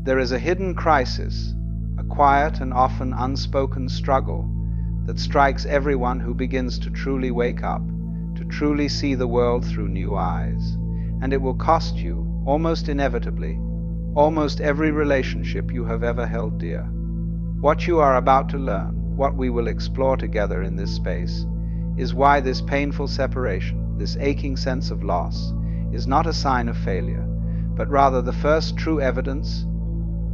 There is a hidden crisis, a quiet and often unspoken struggle that strikes everyone who begins to truly wake up, to truly see the world through new eyes. And it will cost you, almost inevitably, almost every relationship you have ever held dear. What you are about to learn, what we will explore together in this space, is why this painful separation, this aching sense of loss, is not a sign of failure, but rather the first true evidence,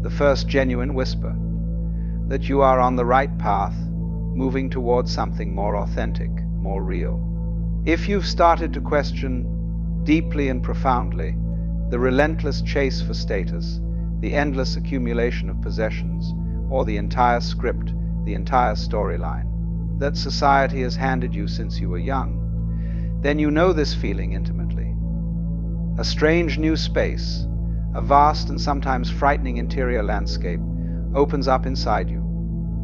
the first genuine whisper, that you are on the right path, moving towards something more authentic, more real. If you've started to question deeply and profoundly the relentless chase for status, the endless accumulation of possessions, or the entire script, the entire storyline that society has handed you since you were young, then you know this feeling intimately. A strange new space, a vast and sometimes frightening interior landscape opens up inside you.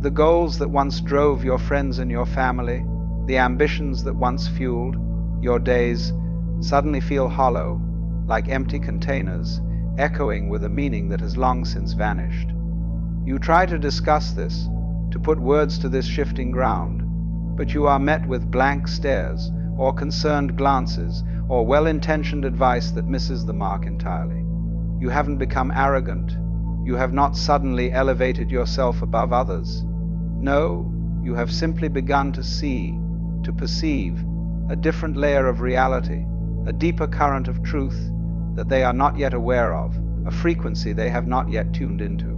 The goals that once drove your friends and your family, the ambitions that once fueled your days, suddenly feel hollow, like empty containers, echoing with a meaning that has long since vanished. You try to discuss this, to put words to this shifting ground, but you are met with blank stares, or concerned glances, or well-intentioned advice that misses the mark entirely. You haven't become arrogant. You have not suddenly elevated yourself above others. No, you have simply begun to see, to perceive, a different layer of reality, a deeper current of truth that they are not yet aware of, a frequency they have not yet tuned into.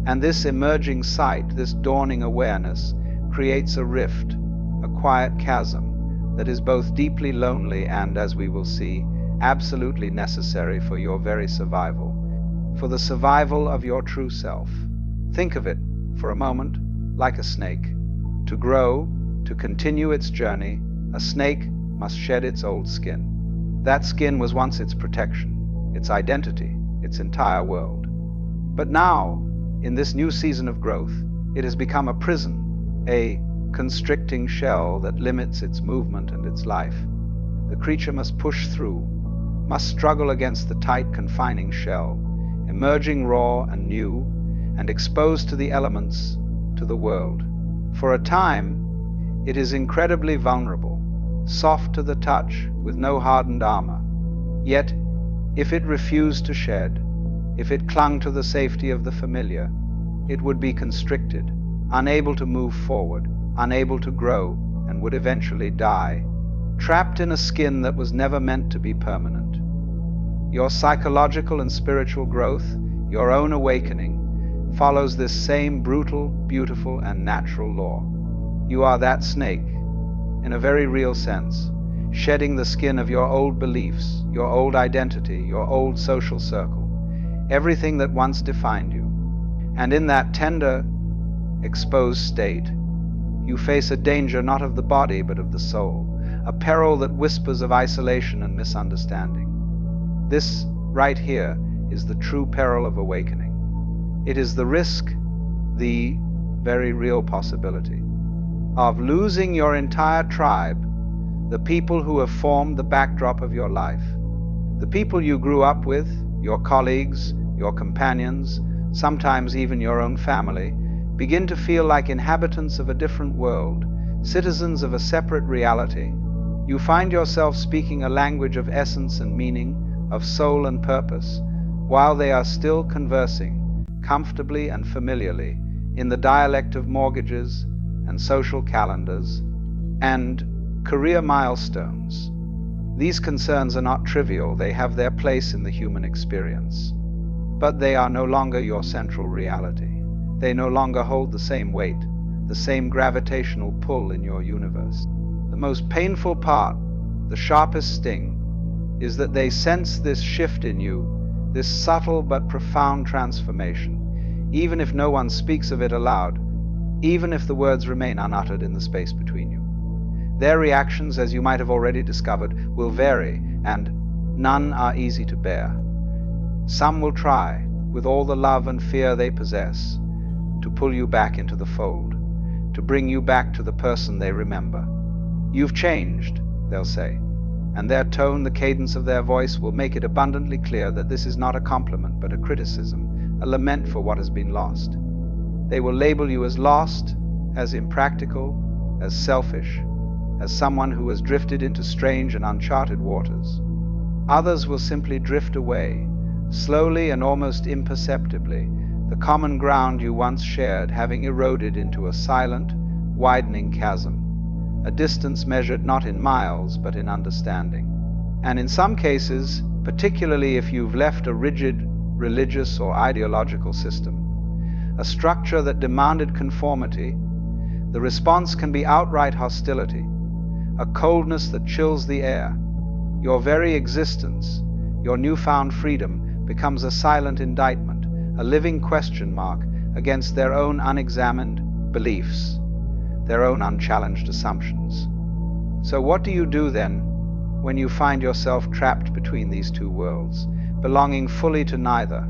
And this emerging sight, this dawning awareness, creates a rift, a quiet chasm that is both deeply lonely and, as we will see, absolutely necessary for your very survival, for the survival of your true self. Think of it, for a moment, like a snake. To grow, to continue its journey, a snake must shed its old skin. That skin was once its protection, its identity, its entire world. But now, in this new season of growth, it has become a prison, a constricting shell that limits its movement and its life. The creature must push through, must struggle against the tight, confining shell, emerging raw and new, and exposed to the elements, to the world. For a time, it is incredibly vulnerable, soft to the touch, with no hardened armor. Yet, if it refused to shed, if it clung to the safety of the familiar, it would be constricted, unable to move forward, unable to grow, and would eventually die, trapped in a skin that was never meant to be permanent. Your psychological and spiritual growth, your own awakening, follows this same brutal, beautiful, and natural law. You are that snake, in a very real sense, shedding the skin of your old beliefs, your old identity, your old social circle, everything that once defined you. And in that tender, exposed state, you face a danger not of the body but of the soul, a peril that whispers of isolation and misunderstanding. This, right here, is the true peril of awakening. It is the risk, the very real possibility, of losing your entire tribe, the people who have formed the backdrop of your life, the people you grew up with, your colleagues, your companions, sometimes even your own family, begin to feel like inhabitants of a different world, citizens of a separate reality. You find yourself speaking a language of essence and meaning, of soul and purpose, while they are still conversing, comfortably and familiarly, in the dialect of mortgages and social calendars and career milestones. These concerns are not trivial. They have their place in the human experience. But they are no longer your central reality. They no longer hold the same weight, the same gravitational pull in your universe. The most painful part, the sharpest sting, is that they sense this shift in you, this subtle but profound transformation, even if no one speaks of it aloud, even if the words remain unuttered in the space between you. Their reactions, as you might have already discovered, will vary, and none are easy to bear. Some will try, with all the love and fear they possess, to pull you back into the fold, to bring you back to the person they remember. You've changed, they'll say, and their tone, the cadence of their voice will make it abundantly clear that this is not a compliment but a criticism, a lament for what has been lost. They will label you as lost, as impractical, as selfish, as someone who has drifted into strange and uncharted waters. Others will simply drift away, slowly and almost imperceptibly, the common ground you once shared having eroded into a silent, widening chasm, a distance measured not in miles but in understanding. And in some cases, particularly if you've left a rigid religious or ideological system, a structure that demanded conformity, the response can be outright hostility, a coldness that chills the air. Your very existence, your newfound freedom, becomes a silent indictment, a living question mark against their own unexamined beliefs, their own unchallenged assumptions. So what do you do then when you find yourself trapped between these two worlds, belonging fully to neither?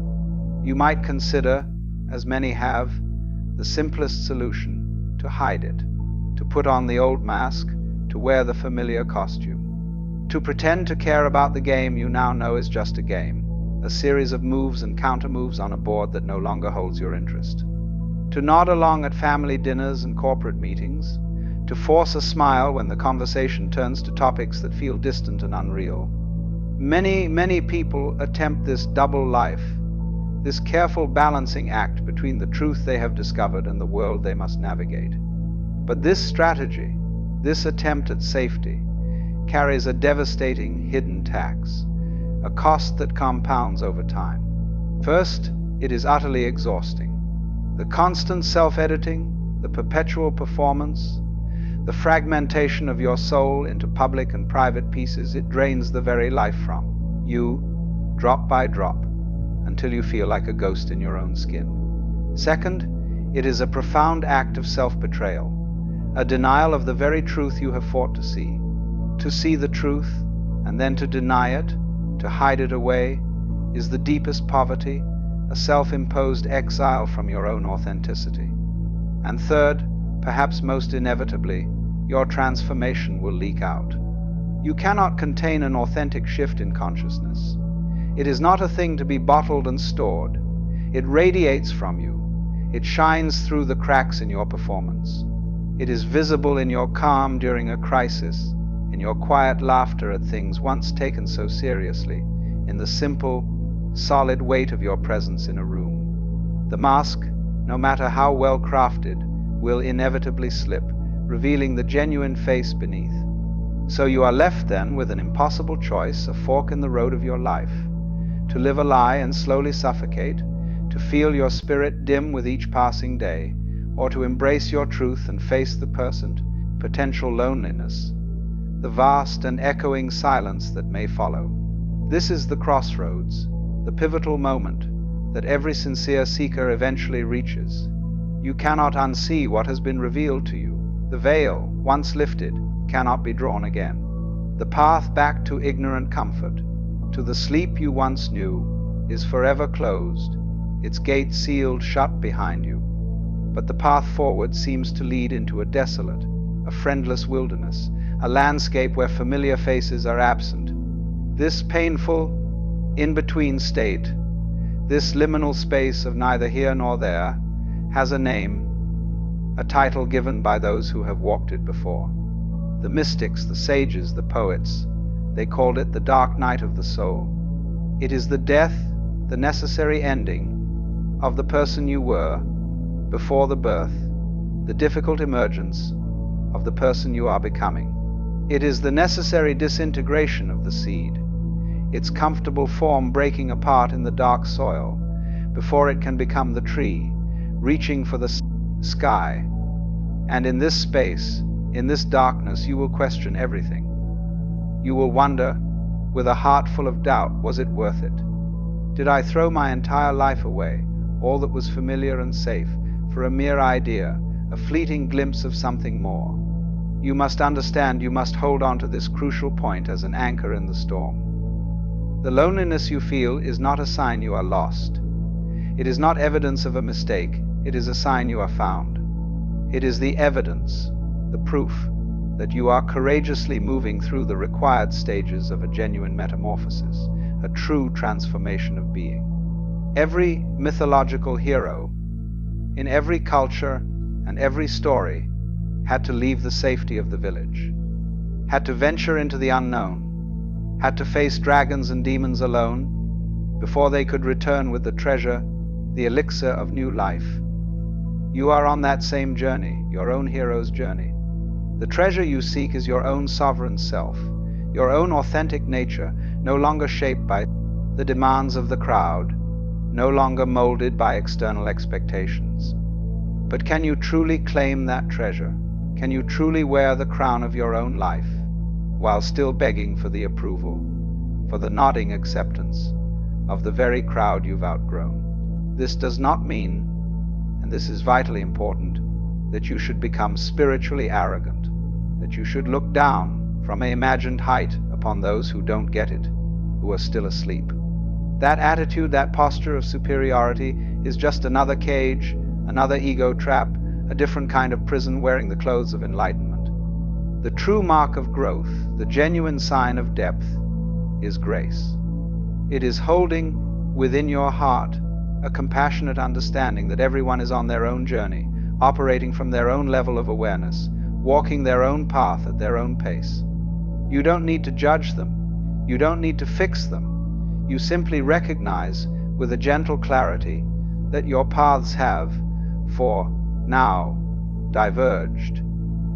You might consider, as many have, the simplest solution: to hide it, to put on the old mask, to wear the familiar costume, to pretend to care about the game you now know is just a game, a series of moves and counter-moves on a board that no longer holds your interest, to nod along at family dinners and corporate meetings, to force a smile when the conversation turns to topics that feel distant and unreal. Many people attempt this double life, this careful balancing act between the truth they have discovered and the world they must navigate. But this strategy, this attempt at safety, carries a devastating hidden tax, a cost that compounds over time. First, it is utterly exhausting. The constant self-editing, the perpetual performance, the fragmentation of your soul into public and private pieces, it drains the very life from you, drop by drop, until you feel like a ghost in your own skin. Second, it is a profound act of self-betrayal, a denial of the very truth you have fought to see. To see the truth, and then to deny it, to hide it away, is the deepest poverty, a self-imposed exile from your own authenticity. And third, perhaps most inevitably, your transformation will leak out. You cannot contain an authentic shift in consciousness. It is not a thing to be bottled and stored. It radiates from you. It shines through the cracks in your performance. It is visible in your calm during a crisis, in your quiet laughter at things once taken so seriously, in the simple, solid weight of your presence in a room. The mask, no matter how well crafted, will inevitably slip, revealing the genuine face beneath. So you are left then with an impossible choice, a fork in the road of your life: to live a lie and slowly suffocate, to feel your spirit dim with each passing day, or to embrace your truth and face the potential loneliness, the vast and echoing silence that may follow. This is the crossroads, the pivotal moment that every sincere seeker eventually reaches. You cannot unsee what has been revealed to you. The veil, once lifted, cannot be drawn again. The path back to ignorant comfort, to the sleep you once knew, is forever closed, its gate sealed shut behind you. But the path forward seems to lead into a desolate, a friendless wilderness, a landscape where familiar faces are absent. This painful, in-between state, this liminal space of neither here nor there, has a name, a title given by those who have walked it before. The mystics, the sages, the poets, they called it the dark night of the soul. It is the death, the necessary ending, of the person you were before the birth, the difficult emergence of the person you are becoming. It is the necessary disintegration of the seed, its comfortable form breaking apart in the dark soil before it can become the tree, reaching for the sky. And in this space, in this darkness, you will question everything. You will wonder, with a heart full of doubt, was it worth it? Did I throw my entire life away, all that was familiar and safe, for a mere idea, a fleeting glimpse of something more? You must understand, you must hold on to this crucial point as an anchor in the storm. The loneliness you feel is not a sign you are lost. It is not evidence of a mistake. It is a sign you are found. It is the evidence, the proof, that you are courageously moving through the required stages of a genuine metamorphosis, a true transformation of being. Every mythological hero, in every culture and every story, had to leave the safety of the village, had to venture into the unknown, had to face dragons and demons alone before they could return with the treasure, the elixir of new life. You are on that same journey, your own hero's journey. The treasure you seek is your own sovereign self, your own authentic nature, no longer shaped by the demands of the crowd, no longer molded by external expectations. But can you truly claim that treasure? Can you truly wear the crown of your own life while still begging for the approval, for the nodding acceptance of the very crowd you've outgrown? This does not mean, and this is vitally important, that you should become spiritually arrogant, that you should look down from an imagined height upon those who don't get it, who are still asleep. That attitude, that posture of superiority is just another cage, another ego trap, a different kind of prison wearing the clothes of enlightenment. The true mark of growth, the genuine sign of depth, is grace. It is holding within your heart a compassionate understanding that everyone is on their own journey, operating from their own level of awareness, walking their own path at their own pace. You don't need to judge them. You don't need to fix them. You simply recognize with a gentle clarity that your paths have, for now, diverged,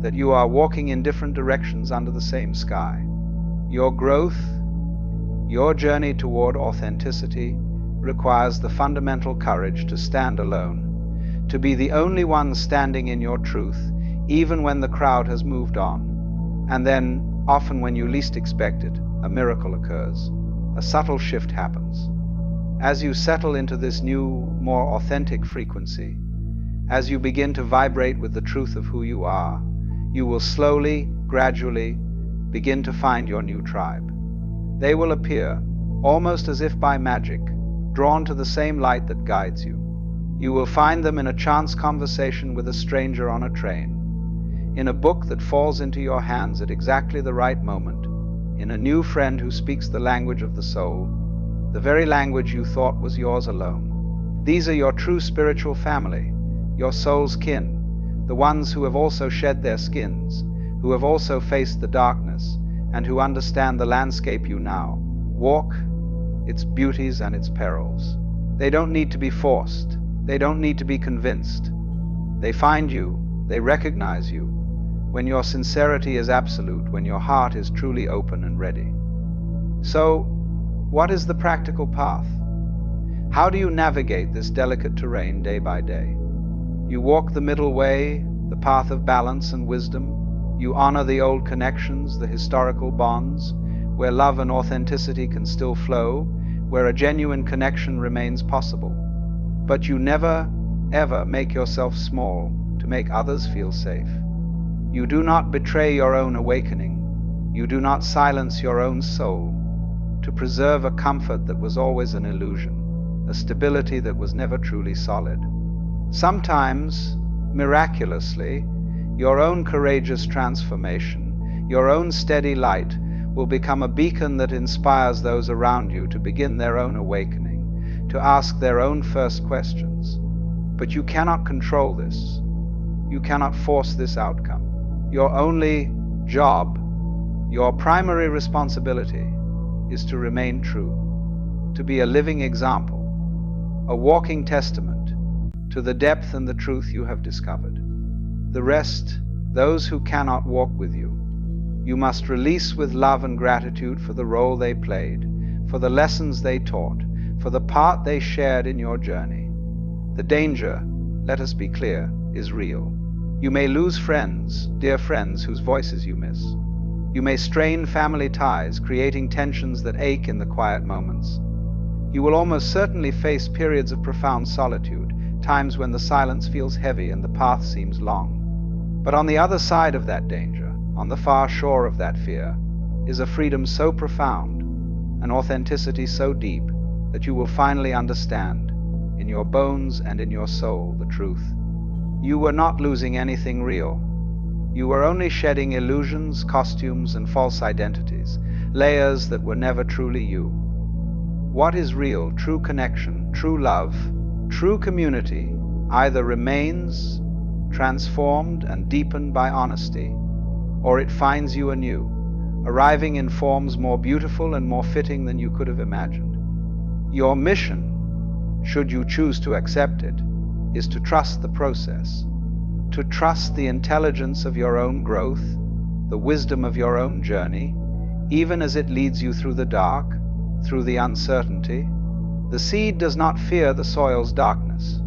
that you are walking in different directions under the same sky. Your growth, your journey toward authenticity, requires the fundamental courage to stand alone, to be the only one standing in your truth, even when the crowd has moved on. And then, often when you least expect it, a miracle occurs. A subtle shift happens. As you settle into this new, more authentic frequency, as you begin to vibrate with the truth of who you are, you will slowly, gradually begin to find your new tribe. They will appear, almost as if by magic, drawn to the same light that guides you. You will find them in a chance conversation with a stranger on a train, in a book that falls into your hands at exactly the right moment, in a new friend who speaks the language of the soul, the very language you thought was yours alone. These are your true spiritual family, your soul's kin, the ones who have also shed their skins, who have also faced the darkness, and who understand the landscape you now walk, its beauties and its perils. They don't need to be forced. They don't need to be convinced. They find you, they recognize you, when your sincerity is absolute, when your heart is truly open and ready. So, what is the practical path? How do you navigate this delicate terrain day by day? You walk the middle way, the path of balance and wisdom. You honor the old connections, the historical bonds, where love and authenticity can still flow, where a genuine connection remains possible. But you never, ever make yourself small to make others feel safe. You do not betray your own awakening. You do not silence your own soul to preserve a comfort that was always an illusion, a stability that was never truly solid. Sometimes, miraculously, your own courageous transformation, your own steady light, will become a beacon that inspires those around you to begin their own awakening, to ask their own first questions. But you cannot control this. You cannot force this outcome. Your only job, your primary responsibility, is to remain true, to be a living example, a walking testament to the depth and the truth you have discovered. The rest, those who cannot walk with you, you must release with love and gratitude for the role they played, for the lessons they taught, for the part they shared in your journey. The danger, let us be clear, is real. You may lose friends, dear friends whose voices you miss. You may strain family ties, creating tensions that ache in the quiet moments. You will almost certainly face periods of profound solitude, times when the silence feels heavy and the path seems long. But on the other side of that danger, on the far shore of that fear, is a freedom so profound, an authenticity so deep, that you will finally understand, in your bones and in your soul, the truth. You were not losing anything real. You were only shedding illusions, costumes, and false identities, layers that were never truly you. what is real, true connection, true love, true community, either remains transformed and deepened by honesty, or it finds you anew, arriving in forms more beautiful and more fitting than you could have imagined. Your mission, should you choose to accept it, is to trust the process, to trust the intelligence of your own growth, the wisdom of your own journey, even as it leads you through the dark, through the uncertainty. The seed does not fear the soil's darkness,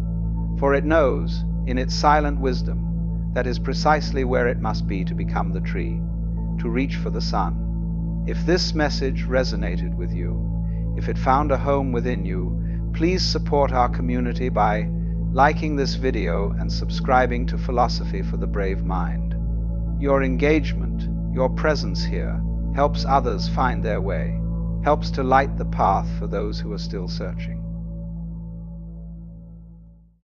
for it knows, in its silent wisdom, that is precisely where it must be to become the tree, to reach for the sun. If this message resonated with you, if it found a home within you, please support our community by liking this video and subscribing to Philosophy for the Brave Mind. Your engagement, your presence here, helps others find their way, helps to light the path for those who are still searching.